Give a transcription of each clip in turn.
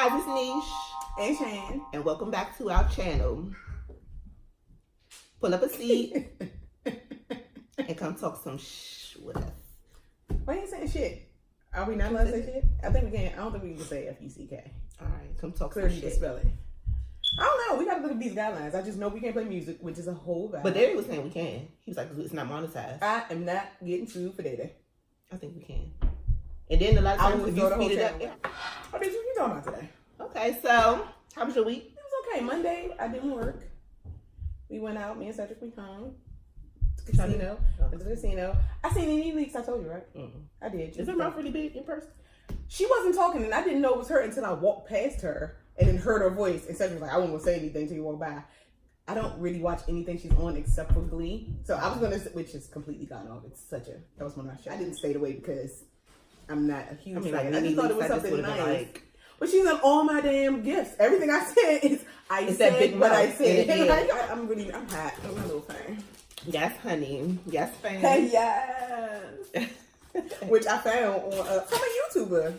guys, it's Nish and Shan, and welcome back to our channel. Pull up a seat and come talk some with us. Why you saying shit? Are we not allowed to say shit? I think we can. I don't think we can say F-U-C-K. All right, come talk Clearly some shit. spell it. I don't know. We got to look at these guidelines. I just know we can't play music, which is a whole vibe. But Daddy was saying we can. He was like, it's not monetized. I am not getting sued for Daddy. I think we can. And then a lot of times if you speed it up. What did you talking about today? Okay, so how was your week? It was okay. Monday, I didn't work. We went out. Me and Cedric, we home. To the casino. Went to the casino. I seen any leaks. I told you, right? Mm-hmm. I did. Is her mouth really big in person? She wasn't talking, and I didn't know it was her until I walked past her and then heard her voice. And Cedric was like, I won't say anything till you walk by. I don't really watch anything she's on except for Glee. So I was going to, which is completely gone off. It's such a, that was one of my shows. I didn't stay away because I'm not a huge fan. I just thought it was something nice. But she's on all my damn gifts. Everything I said is, I said big what I said. I'm hot. I'm a little fan. Yes, honey. Yes, fan. Hey, yes. Which I found on from a YouTuber.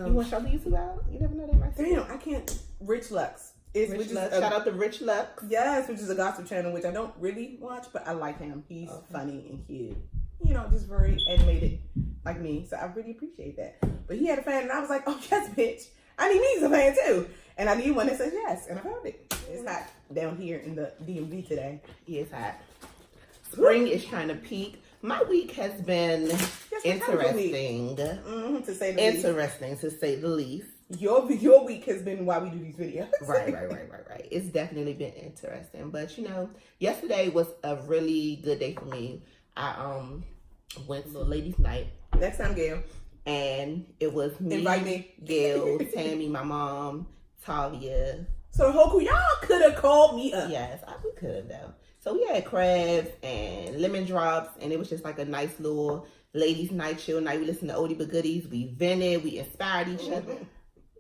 You want to shout the YouTube out? You never know that myself. Damn, I can't. Rich Lux. Rich Lux. Shout out to Rich Lux. Yes, which is a gossip channel, which I don't really watch, but I like him. He's funny and cute. You know, just very animated like me. So I really appreciate that. But he had a fan, and I was like, oh, yes, bitch. I need me a fan, too. And I need one that says yes, and I found it. It's hot down here in the DMV today. Yeah, it's hot. Spring is trying to peak. My week has been interesting. To say the least. To say the least. Your week has been why we do these videos. Right. It's definitely been interesting. But, you know, yesterday was a really good day for me. I went to a ladies' night. Next time, Gail. And it was me, invite me, Gail, Tammy, my mom, Tavia. So the whole crew, y'all could have called me up. Yes, we could have though. So we had crabs and lemon drops, and it was just like a nice little ladies' night, chill night. We listened to oldie but goodies. We vented. We inspired each other.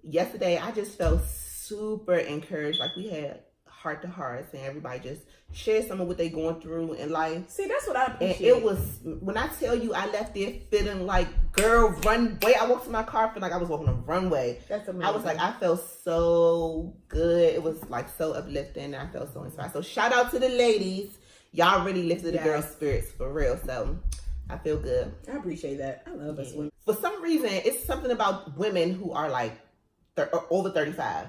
Yesterday, I just felt super encouraged. Like we had heart to hearts, and everybody just shared some of what they going through in life. See, that's what I appreciate. And it was, when I tell you, I left there feeling like, girl, runway. I walked to my car feeling like I was walking a runway. That's amazing. I was like, I felt so good. It was like so uplifting, and I felt so inspired. So shout out to the ladies. Y'all really lifted the girls' spirits for real. So I feel good. I appreciate that. I love us women. For some reason, it's something about women who are like over 35.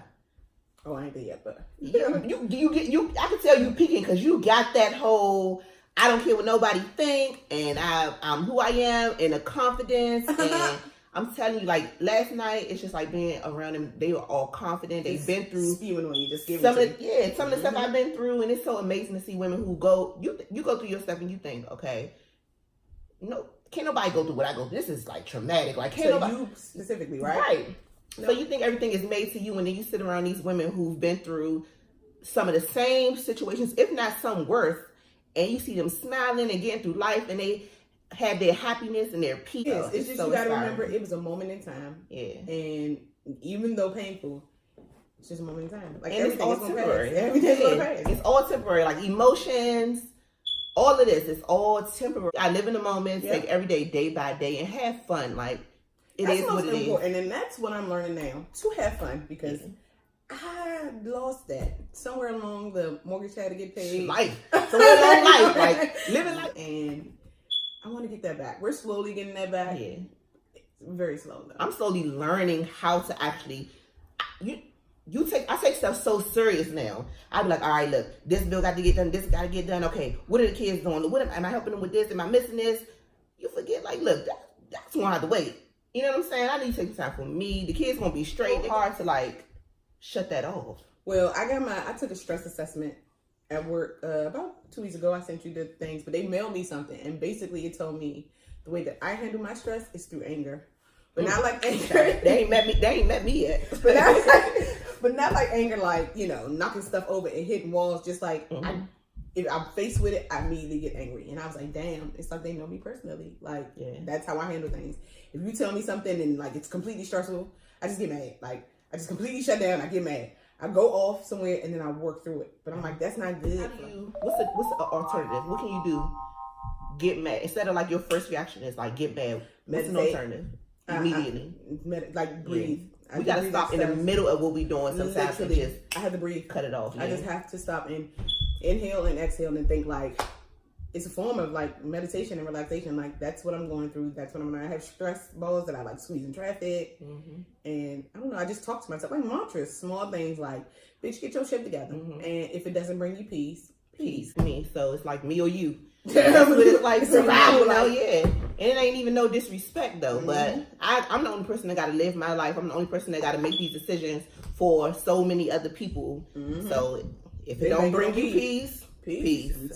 Oh, I ain't there yet, but I can tell you peaking because you got that whole I don't care what nobody think, and I'm who I am, and the confidence. And I'm telling you, like last night, it's just like being around them. They were all confident. They've been through spewing on you, just giving some of the stuff I've been through, and it's so amazing to see women who go. You go through your stuff and you think, okay, no, can't nobody go through what I go through. This is like traumatic. Like can't nobody, you specifically, right? Right. No. So you think everything is made to you, and then you sit around these women who've been through some of the same situations, if not some worse, and you see them smiling and getting through life, and they have their happiness and their peace. Yes, it's just so you got to remember it was a moment in time. Yeah. And even though painful, it's just a moment in time. Like and everything is temporary. Everything's going to pass. It's all temporary. Like emotions, all of this is all temporary. I live in the moment, take every day by day, and have fun. Like, that's what it is. And that's what I'm learning now, to have fun, because I lost that somewhere along the mortgage had to get paid. Life. Somewhere along life. Like living life. And I want to get that back. We're slowly getting that back. Yeah. It's very slow though. I'm slowly learning how to actually I take stuff so serious now. I be like, all right, look, this bill got to get done, this got to get done. Okay, what are the kids doing? What am I helping them with this? Am I missing this? You forget, like, look, that's gonna have to wait. You know what I'm saying? I need to take time for me. The kids gonna be straight. It's hard to like shut that off. Well, I took a stress assessment at work about 2 weeks ago. I sent you the things, but they mailed me something, and basically it told me the way that I handle my stress is through anger, but not like anger. They ain't met me yet. but not like anger, like, you know, knocking stuff over and hitting walls. Just like if I'm faced with it, I immediately get angry. And I was like, damn, it's like they know me personally. Like, that's how I handle things. If you tell me something and like it's completely stressful, I just get mad. Like, I just completely shut down. I get mad. I go off somewhere and then I work through it. But I'm like, that's not good. What's the alternative? What can you do? Get mad instead of like your first reaction is like get mad. What's an alternative? Immediately, like breathe. We gotta stop in the middle of what we doing sometimes and just I have to breathe. Cut it off. I just have to stop and inhale and exhale and think like it's a form of like meditation and relaxation. Like that's what I'm going through. That's what I'm gonna. I have stress balls that I like squeeze in traffic, and I don't know. I just talk to myself like mantras, small things like, "Bitch, get your shit together." And if it doesn't bring you peace. Me. So it's like me or you. That's what it's like. Survival, yeah. And it ain't even no disrespect though. But I'm the only person that got to live my life. I'm the only person that got to make these decisions for so many other people. So if it don't bring you peace.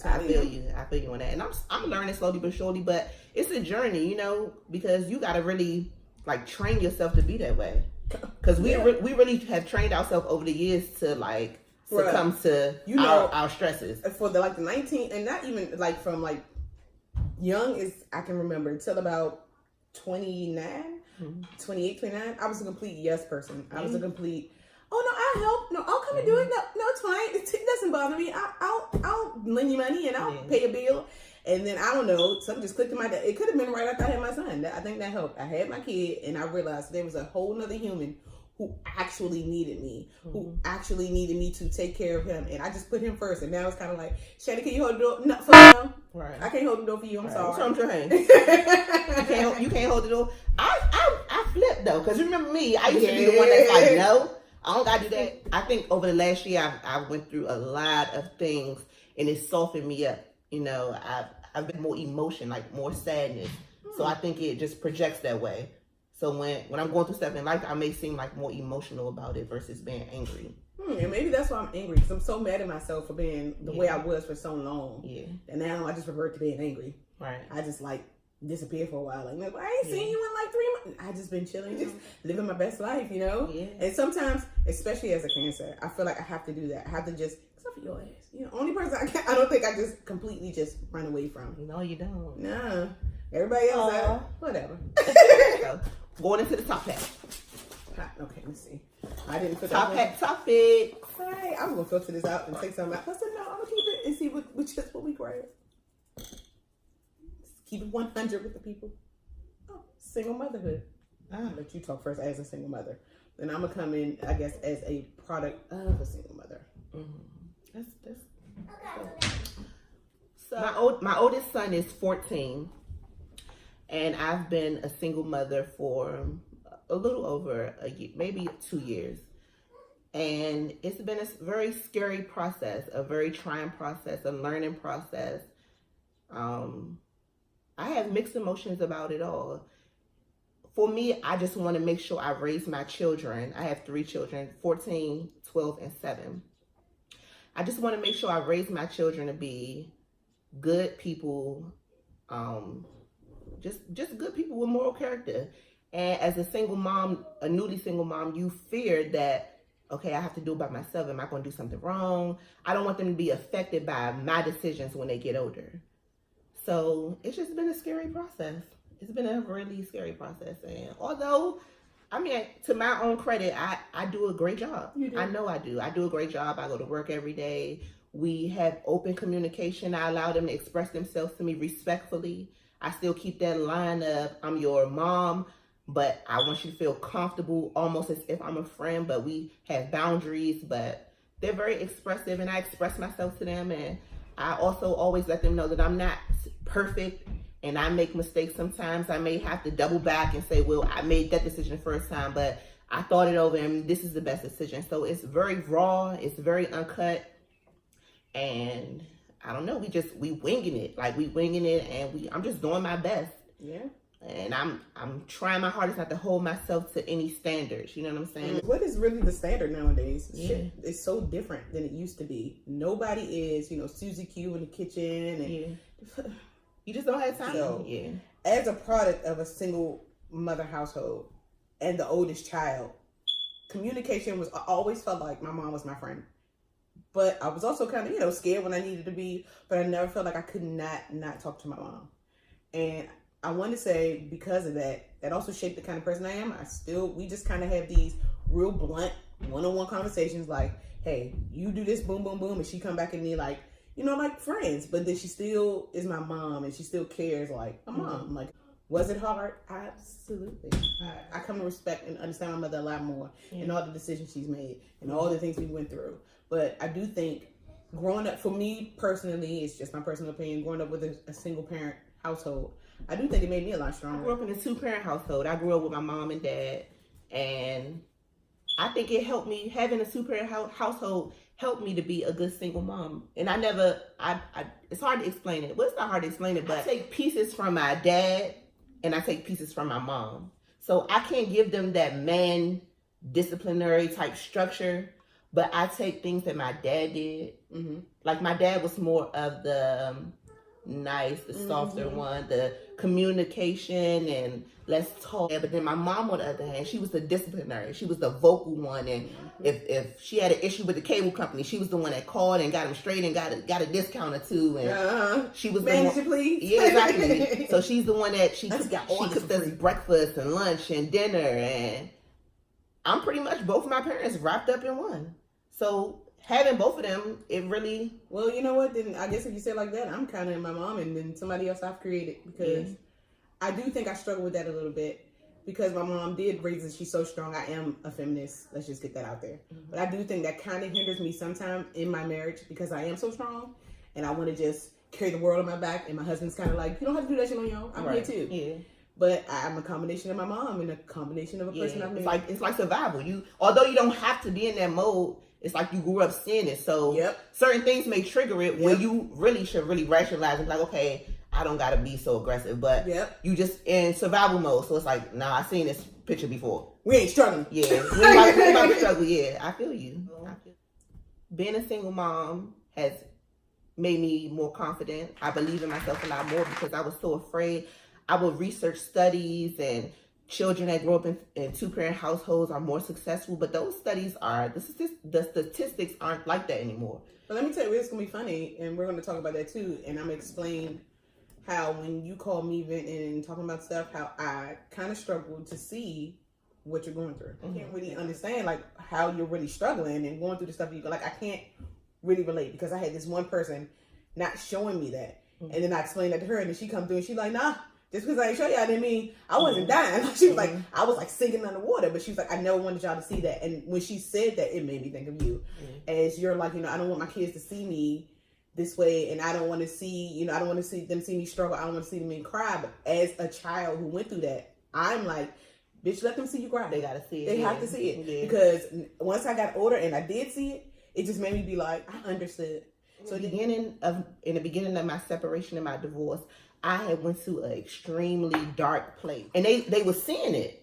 I feel you on that. And I'm learning slowly but surely. But it's a journey, you know, because you got to really like train yourself to be that way. Because we really have trained ourselves over the years to like succumb to our stresses. For the 19, and not even like from like young as I can remember till about 29, 28, 29, I was a complete yes person. I was a complete, oh no, I'll help. No, I'll come and do it. No, it's fine. It doesn't bother me. I'll lend you money and I'll pay a bill. And then I don't know, something just clicked in my day. It could have been right after I had my son. I think that helped. I had my kid and I realized there was a whole nother human who actually needed me, who actually needed me to take care of him. And I just put him first. And now it's kind of like, Shannon, can you hold the door? No, for now. Right. I can't hold the door for you. I'm sorry. What's wrong with your hand? You can't hold the door. I flipped though, because remember me, I used to be the one that's like, no, I don't gotta do that. I think over the last year, I went through a lot of things and it softened me up. You know, I've been more emotion, like more sadness. So I think it just projects that way. So when I'm going through stuff in life, I may seem like more emotional about it versus being angry. And maybe that's why I'm angry, because I'm so mad at myself for being the way I was for so long. Yeah. And now I just revert to being angry. Right. I just like disappear for a while. Like, I ain't seen you in like 3 months. I just been chilling, just living my best life, you know? Yeah. And sometimes, especially as a Cancer, I feel like I have to do that. I have to just, except for your ass. You know, only person I don't think I just completely just run away from. No, you don't. No. Everybody else, whatever. So, going into the top hat. Okay, let's see. I didn't put top hat topics. Right, I'm gonna filter this out and take something out. I said no, I'm gonna keep it and see what we grab. Keep it 100 with the people. Oh, single motherhood. I'll let you talk first as a single mother. Then I'm gonna come in, I guess, as a product of a single mother. So my oldest son is 14. And I've been a single mother for a little over a year, maybe 2 years. And it's been a very scary process, a very trying process, a learning process. I have mixed emotions about it all. For me, I just want to make sure I raise my children. I have 3 children, 14, 12, and 7. I just want to make sure I raise my children to be good people, just good people with moral character. And as a single mom, a newly single mom, you fear that, okay, I have to do it by myself. Am I going to do something wrong? I don't want them to be affected by my decisions when they get older. So it's just been a scary process. It's been a really scary process. And although, I mean, to my own credit, I do a great job. You do. I know I do. I do a great job. I go to work every day. We have open communication. I allow them to express themselves to me respectfully. I still keep that line of, I'm your mom, but I want you to feel comfortable, almost as if I'm a friend, but we have boundaries. But they're very expressive, and I express myself to them. And I also always let them know that I'm not perfect, and I make mistakes sometimes. I may have to double back and say, well, I made that decision the first time, but I thought it over, and this is the best decision. So it's very raw. It's very uncut. And I don't know, we winging it. Like, we winging it, and I'm just doing my best. Yeah. And I'm trying my hardest not to hold myself to any standards. You know what I'm saying? What is really the standard nowadays? Yeah. Shit is so different than it used to be. Nobody is, Susie Q in the kitchen. And you just don't have time. So, as a product of a single mother household and the oldest child, communication I always felt like my mom was my friend. But I was also kind of, scared when I needed to be, but I never felt like I could not talk to my mom. And I want to say, because of that also shaped the kind of person I am. We just kind of have these real blunt one-on-one conversations like, hey, you do this, boom, boom, boom. And she come back at me like, like friends. But then she still is my mom, and she still cares like a mom. Like, Was it hard? Absolutely. I come to respect and understand my mother a lot more and all the decisions she's made and all the things we went through. But I do think growing up, for me personally, it's just my personal opinion, growing up with a single parent household, I do think it made me a lot stronger. I grew up in a 2-parent household. I grew up with my mom and dad, and I think it helped me, having a 2-parent household helped me to be a good single mom. And it's hard to explain it. Well, it's not hard to explain it, but I take pieces from my dad and I take pieces from my mom. So I can't give them that man disciplinary type structure, but I take things that my dad did. Mm-hmm. Like my dad was more of the nice, the softer one, the communication and let's talk. But then my mom, on the other hand, she was the disciplinary. She was the vocal one, and if she had an issue with the cable company, she was the one that called and got them straight and got a discount or two. And she was manager, please. Yeah, exactly. So she's the one that she cooked us breakfast and lunch and dinner, and I'm pretty much both of my parents wrapped up in one. So having both of them, it really... Well, you know what? Then I guess if you say it like that, I'm kind of in my mom and then somebody else I've created, because I do think I struggle with that a little bit because my mom did raise us. She's so strong. I am a feminist. Let's just get that out there. But I do think that kind of hinders me sometimes in my marriage because I am so strong and I want to just carry the world on my back. And my husband's kind of like, you don't have to do that shit on your own. I'm here too. Yeah. But I'm a combination of my mom and a combination of a person I've made. It's like survival. Although you don't have to be in that mode, it's like you grew up seeing it. So certain things may trigger it when you really should rationalize and be like, okay, I don't gotta be so aggressive, but you just in survival mode. So it's like, nah, I seen this picture before. We ain't struggling. Yeah, we ain't about to struggle. Yeah, I feel you. Being a single mom has made me more confident. I believe in myself a lot more because I was so afraid. I would research studies and children that grow up in 2-parent households are more successful, but those studies the statistics aren't like that anymore. But let me tell you, it's gonna be funny, and we're gonna talk about that too, and I'm gonna explain how when you call me venting and talking about stuff, how I kind of struggle to see what you're going through. I can't really understand like how you're really struggling and going through the stuff you go. Like I can't really relate because I had this one person not showing me that, and then I explained that to her, and then she come through and she's like, nah, just because I ain't show you, I didn't mean I wasn't dying. She was like, I was like sinking underwater, but she was like, I never wanted y'all to see that. And when she said that, it made me think of you, as you're like, I don't want my kids to see me this way, and I don't want to see, I don't want to see them see me struggle. I don't want to see them cry. But as a child who went through that, I'm like, bitch, let them see you cry. They gotta see it. They have to see it because once I got older and I did see it, it just made me be like, I understood. So in the beginning of my separation and my divorce, I had went to an extremely dark place, and they were seeing it.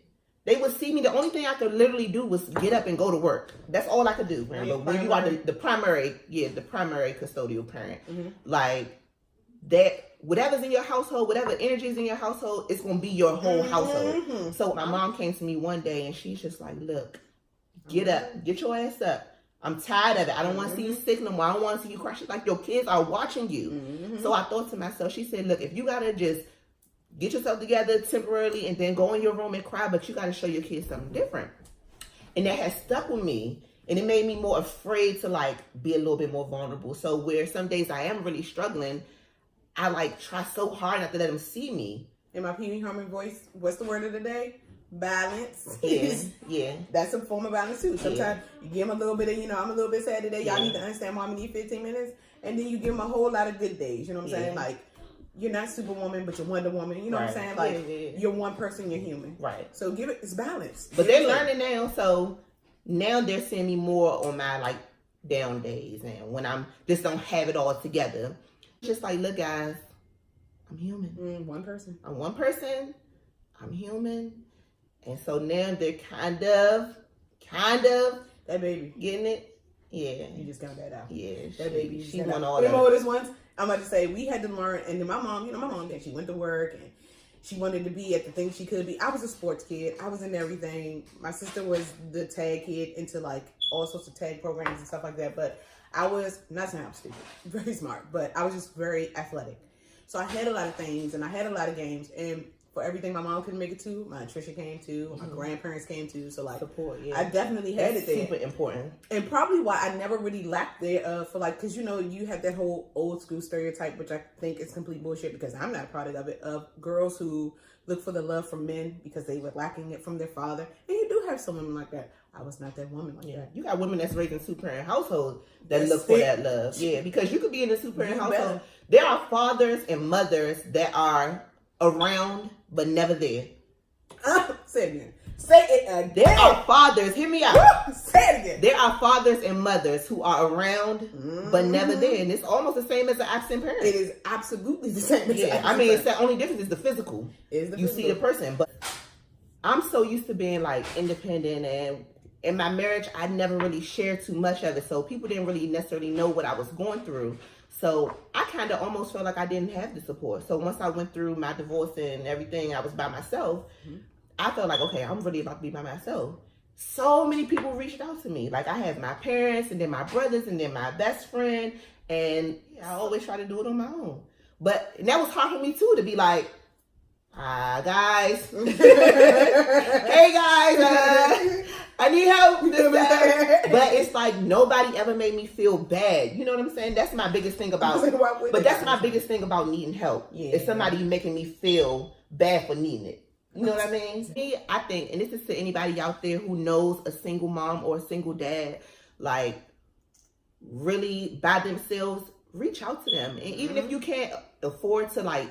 They would see me. The only thing I could literally do was get up and go to work. That's all I could do. But when you are the primary custodial parent, like that, whatever's in your household, whatever energy is in your household, it's gonna be your whole household. So my mom came to me one day, and she's just like, "Look, get up, get your ass up. I'm tired of it. I don't want to see you sick no more. I don't want to see you cry." She's like, "Your kids are watching you." So I thought to myself, she said, "Look, if you gotta just get yourself together temporarily and then go in your room and cry, but you got to show your kids something different." And that has stuck with me, and it made me more afraid to like be a little bit more vulnerable. So where some days I am really struggling, I like try so hard not to let them see me. In my Pee Wee Herman voice, what's the word of the day? Balance. Yeah. That's a form of balance too. Sometimes you give them a little bit of, I'm a little bit sad today. Y'all need to understand, Mom, I need 15 minutes. And then you give them a whole lot of good days. You know what I'm saying? Like, you're not Superwoman, but you're Wonder Woman. You know what I'm saying? Like, you're one person, you're human. Right. So it's balance. But they're learning now, so now they're seeing me more on my, like, down days. And when I'm just don't have it all together. Just like, look, guys, I'm human. One person. I'm one person. I'm human. And so now they're kind of that baby getting it. Yeah. You just got that out. Yeah. That baby. She won all that. Remember this once? I'm about to say, we had to learn, and then my mom, she went to work, and she wanted to be at the things she could be. I was a sports kid. I was in everything. My sister was the tag kid into, like, all sorts of tag programs and stuff like that, but I was, not saying I'm stupid, very smart, but I was just very athletic. So I had a lot of things, and I had a lot of games, and for everything my mom couldn't make it to, my Trisha came to, my grandparents came to, so like support, I definitely had it there. Super important. And probably why I never really lacked there for like, because you have that whole old school stereotype, which I think is complete bullshit because I'm not a product of it, of girls who look for the love from men because they were lacking it from their father. And you do have some women like that. I was not that woman like that. You got women that's raised in two-parent households that look for that love. Yeah, because you could be in a two-parent household. There are fathers and mothers that are around but never there. Say it again. Say it again. There are fathers, hear me out. Say it again. There are fathers and mothers who are around but never there. And it's almost the same as an absent parent. It is absolutely the same as an absent parent. it's the only difference is the physical. You see the person. But I'm so used to being like independent, and in my marriage, I never really shared too much of it. So people didn't really necessarily know what I was going through. So I kind of almost felt like I didn't have the support. So once I went through my divorce and everything, I was by myself. I felt like, okay, I'm really about to be by myself. So many people reached out to me. Like I had my parents and then my brothers and then my best friend. And I always try to do it on my own. But that was hard for me too, to be like, hi guys. Hey guys, I need help. But it's like nobody ever made me feel bad. You know what I'm saying? That's my biggest thing about biggest thing about needing help. Is somebody making me feel bad for needing it. You know what I mean? Me, I think, and this is to anybody out there who knows a single mom or a single dad, like really by themselves, reach out to them. And even if you can't afford to like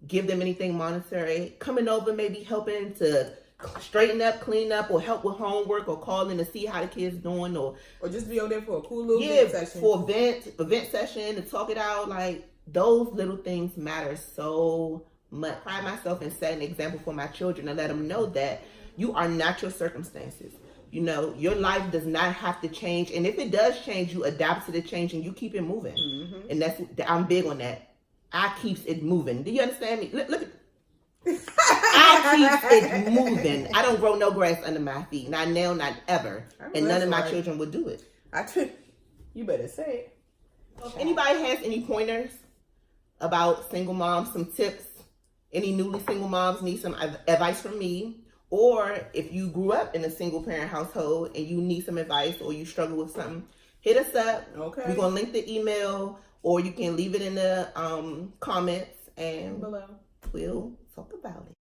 give them anything monetary, coming over, maybe helping to straighten up, clean up, or help with homework, or calling to see how the kids doing, or just be over there for a cool little event session. For event session to talk it out. Like those little things matter so much. I pride myself in setting an example for my children and let them know that you are not your circumstances. You know, your life does not have to change, and if it does change, you adapt to the change and you keep it moving. And I'm big on that. I keeps it moving. Do you understand me? Look at I keep it moving. I don't grow no grass under my feet. Not now, not ever. And none of my children would do it. You better say it. If anybody has any pointers about single moms, some tips, any newly single moms need some advice from me, or if you grew up in a single parent household and you need some advice or you struggle with something, hit us up. Okay. We're going to link the email, or you can leave it in the comments and we'll talk about it.